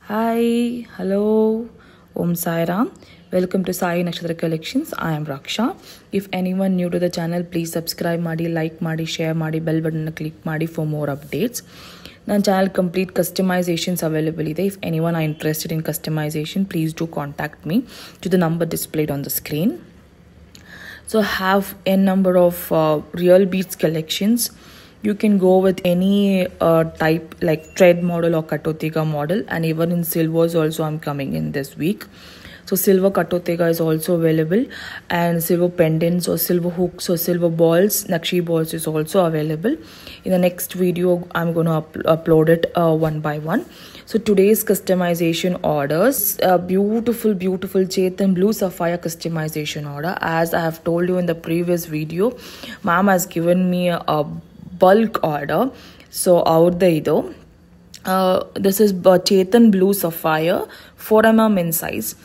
Hi, hello, Om Sai Ram. Welcome to Sai Nakshatra Collections. I am Raksha. If anyone new to the channel, please subscribe ಮಾಡಿ, like ಮಾಡಿ, share ಮಾಡಿ, bell button click ಮಾಡಿ for more updates. ನನ್ನ channel complete customizations available ಇದೆ. If anyone are interested in customization, please do contact me to the number displayed on the screen. So have a number of real beads collections. You can go with any type like thread model or katotega model, and even in silvers also I'm coming in this week. So silver katotega is also available, and silver pendants or silver hooks or silver balls, nakshi balls is also available. In the next video I'm going to upload it one by one. So today's customization orders, beautiful Chethan blue sapphire customization order. As I have told you in the previous video, ma'am has given me a bulk order. So out the ido this is Chethan blue sapphire 4mm in size.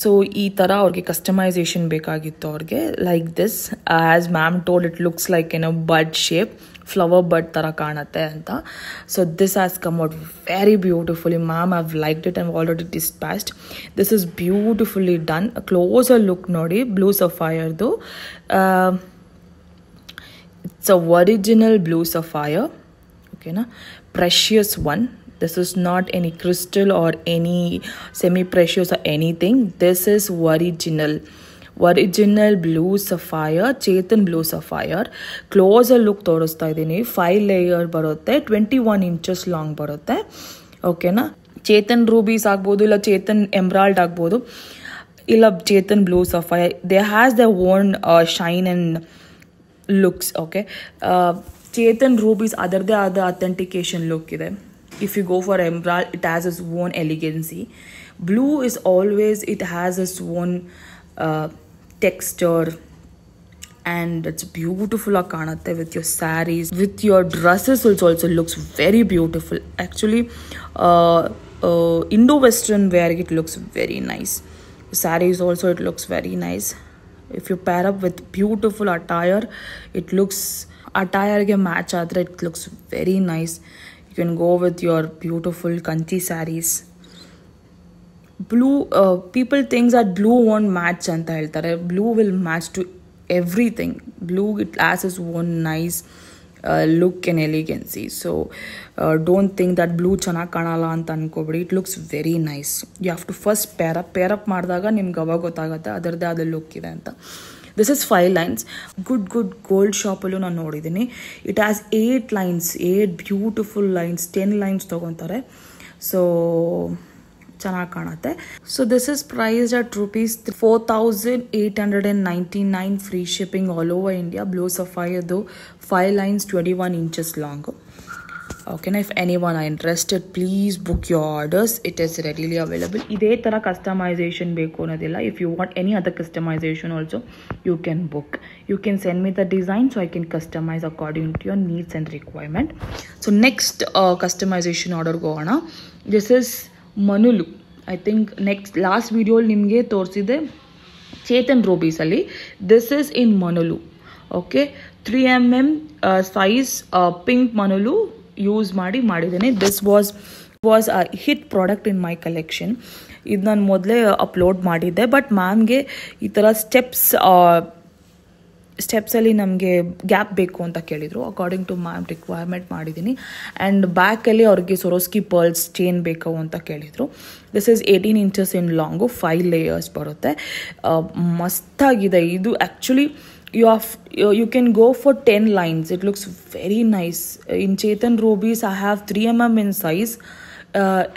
So ee tara aurge customization bekagittu aurge like this. As ma'am told, it looks like in a bud shape, flower bud tara kaanate anta. So this has come out very beautifully. Ma'am, I've liked it and already dispatched. This is beautifully done. A closer look nodi blue sapphire do. It's a original blue sapphire, okay na, precious one. This is not any crystal or any semi-precious or anything. This is original blue sapphire, Chethan blue sapphire. Closer look ತೋರಿಸ್ತಾ ಇದೀನಿ. 5 layer ಬರುತ್ತೆ, 21 inches long ಬರುತ್ತೆ, ಓಕೆನಾ. Chetan rubies ಆಗ್ಬೋದು, ಇಲ್ಲ Chetan emerald ಆಗ್ಬೋದು, ಇಲ್ಲ Chetan blue sapphire. They has the own shine and looks, okay. Chethan rubies adarde ada authentication look ide. If you go for emerald, it has its own elegancy. Blue is always, it has its own texture, and it's beautiful kaanate with your sarees, with your dresses also looks very beautiful. Actually Indo-Western wear it looks very nice. Sarees also it looks very nice. If you pair up with beautiful attire, it looks, attire ge match adre it looks very nice. You can go with your beautiful kanchi sarees. Blue, people think that blue won't match anta heltare. Blue will match to everything. Blue, it has its own nice look and elegancy. So don't think that blue ಚೆನ್ನಾಗಿ ಕಾಣಲ್ಲ ಅಂತ ಅನ್ಕೋಬೇಡಿ. It looks very nice. You have to first pair up ಮಾಡಿದಾಗ ನಿಮ್ಗೆ ಅವಾಗ ಗೊತ್ತಾಗುತ್ತೆ ಅದರದ್ದೇ ಆದ look ಇದೆ ಅಂತ. This is 5 lines. Good gold ಶಾಪಲ್ಲೂ ನಾನು ನೋಡಿದ್ದೀನಿ. It has 8 lines, 8 beautiful lines. 10 lines ತಗೊತಾರೆ. So ಚೆನ್ನಾಗಿ ಕಾಣುತ್ತೆ. So this is priced at rupees 4,899, free shipping all over India. Blue sapphire though, 5 lines, 21 inches long. Okay, now if anyone are interested, please book your orders. It is readily available. Ide tara customization beku anadilla. If you want any other customization also, you can book. You can send me the design so I can customize according to your needs and requirement. So next customization order go on. This is Manulu. I think last video nimge ತೋರಿಸಿದೆ Chetan rubies ಅಲ್ಲಿ. This is in Manulu, okay. 3mm size pink Manulu use ಮಾಡಿದ್ದೇನೆ. This was a hit product in my collection. ಇದು ನಾನು ಮೊದಲೇ upload ಮಾಡಿದ್ದೆ, but ಮ್ಯಾಮ್ಗೆ ಈ ಥರ ಸ್ಟೆಪ್ಸಲ್ಲಿ ನಮಗೆ ಗ್ಯಾಪ್ ಬೇಕು ಅಂತ ಕೇಳಿದರು. ಅಕಾರ್ಡಿಂಗ್ ಟು ಮ್ಯಾಮ್ ರಿಕ್ವೈರ್ಮೆಂಟ್ ಮಾಡಿದ್ದೀನಿ. ಆ್ಯಂಡ್ ಬ್ಯಾಕಲ್ಲಿ ಅವ್ರಿಗೆ ಸೊರೋಸ್ಕಿ ಪರ್ಲ್ಸ್ ಚೇನ್ ಬೇಕು ಅಂತ ಕೇಳಿದರು. This is 18 inches in long, 5 layers ಬರುತ್ತೆ. ಮಸ್ತಾಗಿದೆ ಇದು. Actually you can go for 10 lines. It looks very nice. In Chethan rubies I have 3mm in size.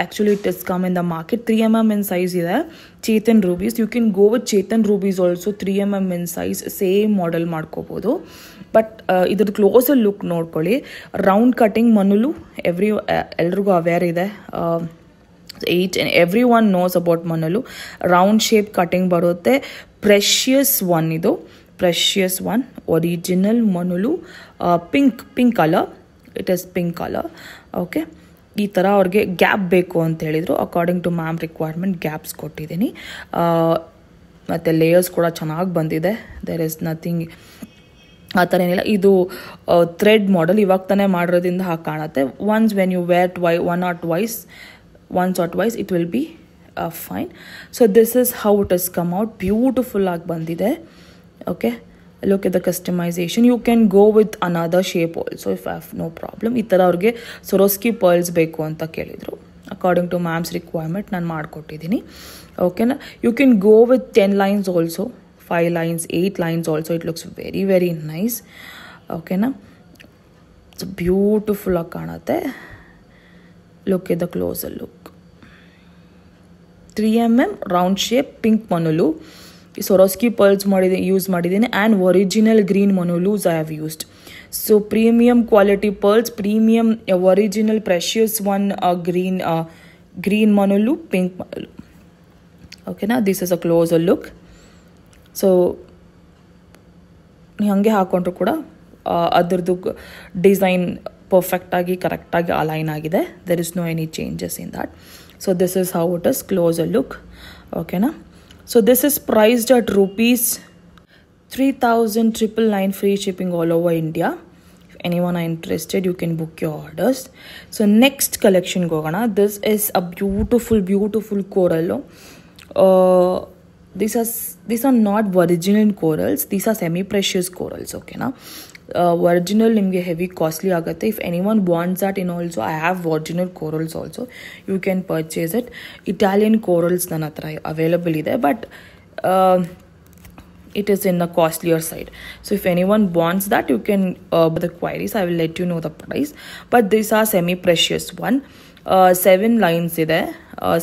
Actually it has come in the market 3mm in size ide Chethan rubies. You can go with Chethan rubies also 3mm in size, same model ಮಾಡ್ಕೋಬಹುದು. But ಇದ್ರ closer look ನೋಡ್ಕೊಳ್ಳಿ. Round cutting Manulu ಎಲ್ರಿಗೂ aware ಇದೆ. Each and everyone knows about Manulu. Round shape cutting ಬರುತ್ತೆ. Precious one ಇದು, precious one, original Manulu, pink color. It is pink color, okay. ಈ ಥರ ಅವ್ರಿಗೆ ಗ್ಯಾಪ್ ಬೇಕು ಅಂತ ಹೇಳಿದರು. According to ma'am requirement gaps ಕೊಟ್ಟಿದ್ದೀನಿ. ಮತ್ತು ಲೇಯರ್ಸ್ ಕೂಡ ಚೆನ್ನಾಗಿ ಬಂದಿದೆ. ದೇರ್ ಇಸ್ ನಥಿಂಗ್ ಆ ಥರ ಏನಿಲ್ಲ. ಇದು ಥ್ರೆಡ್ ಮಾಡೆಲ್, ಇವಾಗ ತಾನೇ ಮಾಡಿರೋದ್ರಿಂದ ಹಾಗೆ ಕಾಣುತ್ತೆ. Once when you wear one or twice once or twice it will be fine. So this is how it has come out. Beautiful agi bandide. Okay, look at the customization. You can go with another shape also if I have no problem. ಈ ತರ ಅವ್ರಿಗೆ Swarovski pearls ಬೇಕು ಅಂತ ಕೇಳಿದ್ರು. According to ma'am's requirement ನಾನು ಮಾಡ್ಕೊಟ್ಟಿದ್ದೀನಿ. Okay, you can go with 10 lines also, 5 lines, 8 lines also. It looks very very nice. Okay na, it's beautiful ಆಗಿ ಕಾಣುತ್ತೆ. Look at the closer look. 3mm round shape pink Manulu. Swarovski pearls use ಮಾಡಿದ್ದೀನಿ and original green Manulus I have used. So premium quality pearls, premium original precious one green Manulu, pink Manulu. Okay, now this is a closer look. So ಹಂಗೆ ಹಾಕೊಂಡ್ರು ಕೂಡ ಅದರದ್ದು design perfect ಆಗಿ correct ಆಗಿ align ಆಗಿದೆ. there is no any changes in that. So this is how it is, closer look. Okay na. So this is priced at rupees 3,999 free shipping all over India. If anyone are interested, you can book your orders. So next collection gogana. This is a beautiful coral. These are not original corals. These are semi precious corals. Okay na. Original nimge heavy costly agate. If anyone wants that in also, I have original corals also. You can purchase it. Italian corals nanatra available ide, but it is in the costlier side. So if anyone wants that, you can the queries. I will let you know the price. But these are semi precious one. 7 lines ide,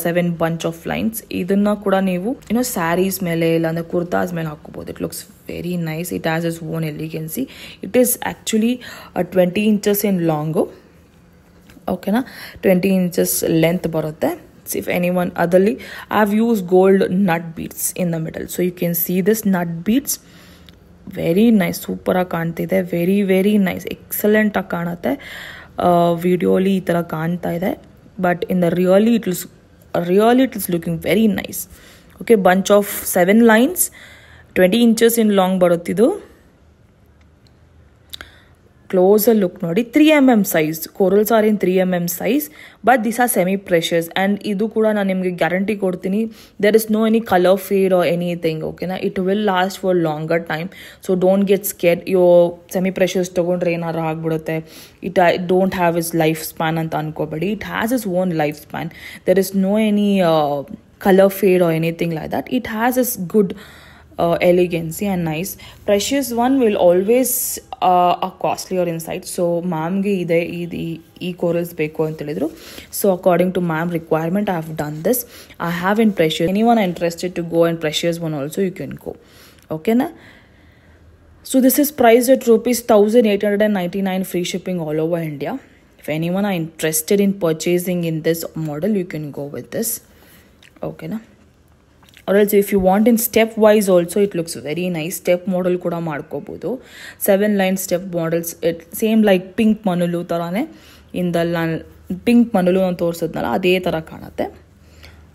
7 bunch of lines. Idanna kuda neevu sarees mele illa andre kurtas mele hakobodu. It looks very nice. It has its own elegancy. It is actually 20 inches in long. Okay na, 20 inches length barutte. So if anyone otherly, I have used gold nut beads in the middle. So you can see this nut beads. Very nice, super ಆಗಿ ಕಾಣ್ತಿದೆ. very very nice, excellent ಆಗಿ ಕಾಣುತ್ತೆ. ವಿಡಿಯೋಲಿ ಈ ತರ ಕಾಣ್ತಾ ಇದೆ, but in the really it is looking very nice. Okay, bunch of 7 lines, 20 inches in long ಬರುತ್ತಿದ್ದು. Closer look nodi, 3mm size. Corals are in 3mm size, but these are semi precious. And idu kuda na nimge guarantee kodtini, there is no any color fade or anything. Okay na, it will last for longer time. So don't get scared. Your semi precious tagondre enaru agbidutte, it don't have its lifespan anta ankobadi. It has its own lifespan. There is no any color fade or anything like that. It has its good elegancy and nice. Precious one will always costlier inside. So ma'am ge ide ee corals beku anta helidru. So according to ma'am requirement, I have done this. I have in precious. Anyone interested to go in precious one also, you can go. Okay na. So this is priced at rupees 1,899 free shipping all over India. If anyone are interested in purchasing in this model, you can go with this. Okay na. Or else if you want in step wise also, it looks very nice. Step model kuda ಮಾಡ್ಕೋಬಹುದು. 7 line step models, it same like pink Manulu tarane. In the pink Manulu ನಾನು ತೋರಿಸಿದ್ನಲ್ಲ ಅದೇ ತರ ಕಾಣುತ್ತೆ.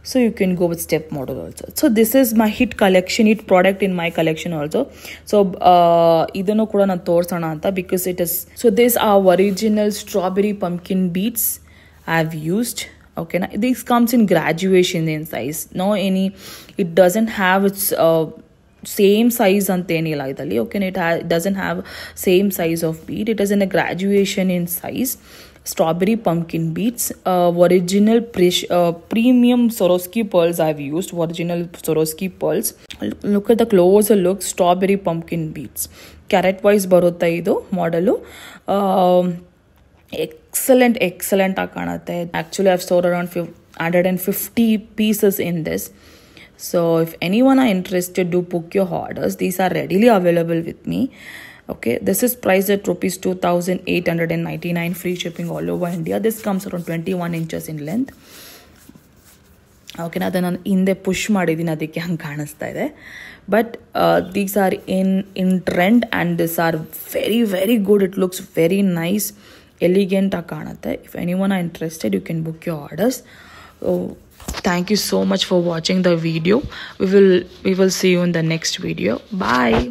So you can go with step model also. So this is my hit product in my collection also. So ಇದನ್ನು ಕೂಡ ನಾನು ತೋರಿಸೋಣ ಅಂತ, because it is, so these are original strawberry pumpkin beads I have used. Okay, now this comes in graduation in size. No any, it doesn't have its same size ante eniಲ್ಲ ಇದರಲ್ಲಿ. Okay, it doesn't have same size of bead. It is in a graduation in size. Strawberry pumpkin beads, original premium Swarovski pearls I have used. Original Swarovski pearls. Look at the closer look. Strawberry pumpkin beads. Carat wise ಬರುತ್ತೆ ಇದು model. Excellent ಆಗಿ ಕಾಣುತ್ತೆ. Actually I've stored around 150 pieces in this. So if anyone are interested, do book your orders. These are readily available with me. Okay, this is priced at rupees 2,899 free shipping all over India. This comes around 21 inches in length. Okay, na ಅದನ್ನ ಹಿಂದೆ push ಮಾಡಿದೀನಿ, ಅದಕ್ಕೆ ಹಂಗೆ ಕಾಣಿಸ್ತಾ ಇದೆ. But these are in trend and these are very very good. It looks very nice, elegant ಆಗಿ ಕಾಣುತ್ತೆ. If anyone are interested, you can book your orders. Thank you so much for watching the video. We will see you in the next video. Bye.